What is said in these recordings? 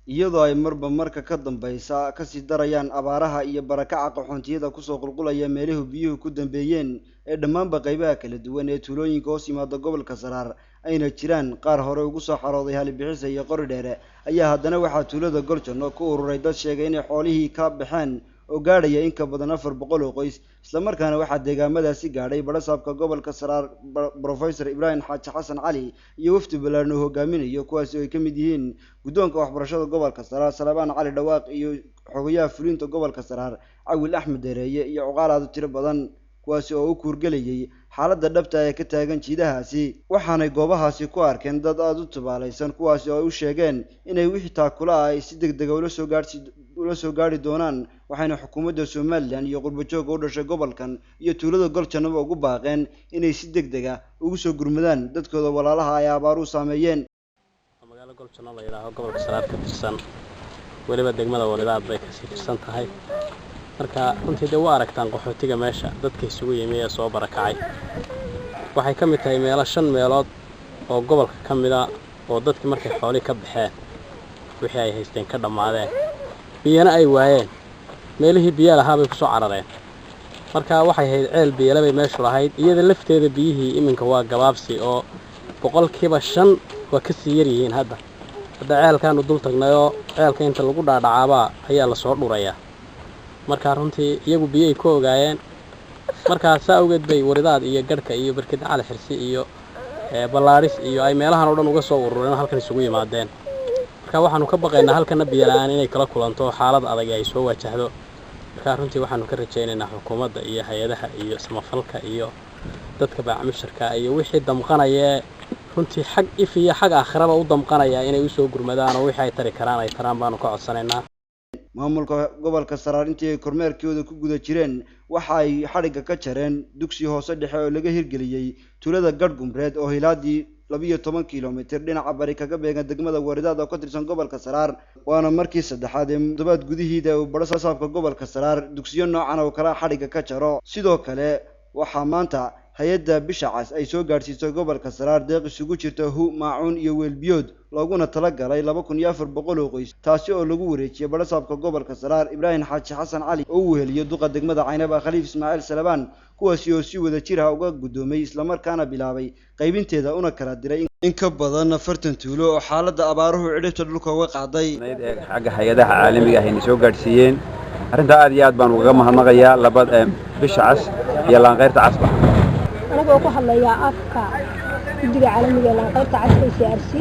iyadoo ay marka ka dambaysa ka sii darayaan abaaraha iyo barakaca qaxoontiyada kusoo qulqulaya meelaha biyuhu ku dambeeyeen ee dhammaanba qaybaha kala duwan ee tuulooyinka hoos yimaada gobolka Saraar ayna jiraan qaar hore ugu soo xarooday Halibixis iyo Qoridheere ayaa haddana waxaa tuulada Goljono ku ururay dad sheegay inay xoolihii ka baxeen oo gaadhaya in ka badan 400 oo qoys isla markaana waxaa deegaamadaasi gaadhay barasaabka gobolka Saraar Professor Ibrahim Xaaji Xasan Cali iyo wafdi ballaaran oo hogaaminayo kuwaas oo ay ka mid yihiin guddoonka waxbarashada gobolka Saraar Salabaan Cali Dhawaaq iyo xogayaha fulinta gobolka Saraar Awil Axmed Dereeye iyo cuqaalaad tiro badan kuwaas oo u kuurgalayay xaaladda dhabta ee ka taagan jiidahaasi waxaanay goobahaasi ku arkeen dad aad u tabaalaysan kuwaas oo u sheegeen inay wixii taakula ay si degdeg ah ula soo gaari doonaan waxayna xukuumadda Soomaaliland iyo qurbo-joogga u dhashay gobolkan iyo tuulada Goljono ugu baaqeen inay si degdeg ah ugu soo gurmadaan dadkooda walaalaha ay abaaru saameeyeen magaalada Goljono la yiraahdo gobolka Saraar ka tirsan waliba degmada Walidaad bay ka sii tirsan tahay marka runtii waa aragtaan qaxootiga meesha dadka isugu yimid ee soo barakacay waxay ka mid tahay meelo 5 meelood oo gobolka ka mid ah oo dadkii markay xooli ka baxeen wixii ay haysteen ka dhamaadeen biyana ay waayeen meelihii biyo lahaa bay ku soo carareen marka waxay ahayd ceel biyo labay meeshu lahayd iyada lafteeda biyihii iminka waa gabaabsi oo 5% waa ka sii yar yihiin hadda ceelkan u dul tagnayo ceelka inta lagu dhaadhacaaba ayaa la soo dhuraya marka runtii iyagu biyo ay ku ogaayeen marka saawgeed bay Waridaad iyo Garhka iyo Barkada Cali Xirsi iyo Balaaris iyo ay meelahan oo dhan uga soo urureen halkan isugu yimaadeen marka waxaanu ka baqaynaa halkan biyo la'aan inay kala kulanto xaalad adag ay soo wajahdo marka runtii waxaanu ka rajaynaynaa xukuumadda iyo hay'adaha iyo samafalka iyo dadka baacmisharka iyo wixii damqanaya runtii xaq ifiya xaq aakhiraba u damqanaya inay u soo gurmadaan oo wixii ay tari karaan ay taraan baanu ka codsanaynaa maamulka gobolka Saraar intii ay kormeerkooda ku guda jireen waxa ay xariga ka jareen dugsi hoose dhexe oo laga hirgeliyay tuulada Garhgumreed oo hilaadii 12 kiiloomitir dhinaca bari kaga beegan degmada Waridaad oo ka tirsan gobolka Saraar waana markii saddexaad ee muddabaad gudihiida uu barasaabka gobolka Saraar dugsiyo noocan oo kala xariga ka jaro sidoo kale waxa maanta hay'adda Bisha Cas ay soo gaarsiisay gobolka Saraar deeq isugu jirta maacuun iyo weelbiyood looguna talagalay 2400 oo qoys taasi oo lagu wareejiyay barasaabka gobolka Saraar Ibrahim Xaaji Xasan Cali oo uu heliyo duqa degmada Caynaba Khaliif Ismaaciil Salabaan kuwaasi oo si wada jir ah uga gudoomay isla markaana bilaabay qaybinteeda una kala diray in ka badan 40 tuulo oo xaaladda abaaruhu cidhibta dhulka uga qaaday xagga hay'adaha caalamiga ah inay soo gaarsiiyeen arrinta aad iyo aad baan uga mahadnaqayaa labada Bisha Cas iyo Laanqeyrta Casba anagoo ku hadlayaa afka guddiga caalamiga Laanqeyrta Casba CRC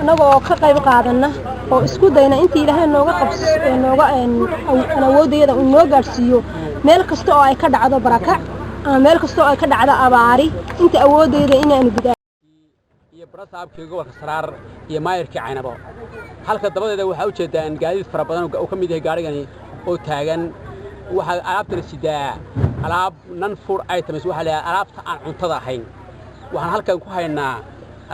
anagoo ka qayb qaadana oo isku dayna intii Ilaahay nooga awoodayada uu noo gaarsiiyo meel kasta oo ay ka dhacdo barakac ama meel kasta oo ay ka dhacdo abaari inta awoodayada inaanu gudaa iyo barasaabka gobolka Saraar iyo maayirka Caynabo halka dabadeeda waxa u jeedaan gaadiid fara badan oo ka mid yahay gaarigani oo taagan waxa alaabta sidaa alaab non food items waxa la alaabta aan cuntada ahayn waxaan halkan ku haynaa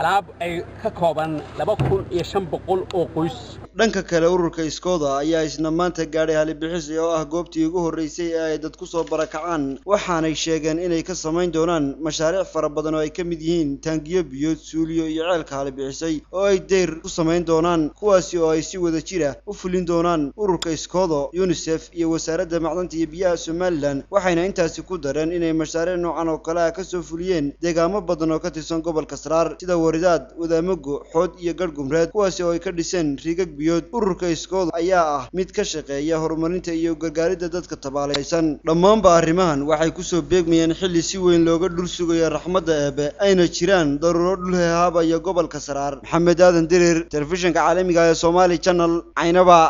alaab ay ka kooban 2500 oo qoys dhanka kale ururka iskooda ayaa isna maanta gaadhay Halibixis oo ah goobtii ugu horeysay ee ay dad ku soo barakacaan waxaanay sheegeen inay ka samayn doonaan mashaariic fara badan oo ay ka mid yihiin taangiyo biyo suuliyo iyo ceelka Halibixisay oo ay deer ku samayn doonaan kuwaasi oo ay si wada jir ah u fulin doonaan ururka iskooda UNICEF iyo wasaaradda macdanta iyo biyaha Soomaaliland waxayna intaasi ku dareen inay mashaariic noocan oo kale ah ka soo fuliyeen deegaamo badan oo ka tirsan gobolka Saraar sida Waridaad Wadaamago Xood iyo Garhgumreed kuwaasi oo ay ka dhiseen riigag ururka iskooda ayaa ah mid ka shaqeeya horumarinta iyo gargaaridda dadka tabaalaysan dhammaanba arrimahan waxay ku soo beegmayaan xilli si weyn looga dhul sugayo raxmadda Eebe ayna jiraan daruuro dhul heehaabaya gobolka Saraar Maxamed Aadan Dirir telefishinka caalamiga ee Somali Channel Caynaba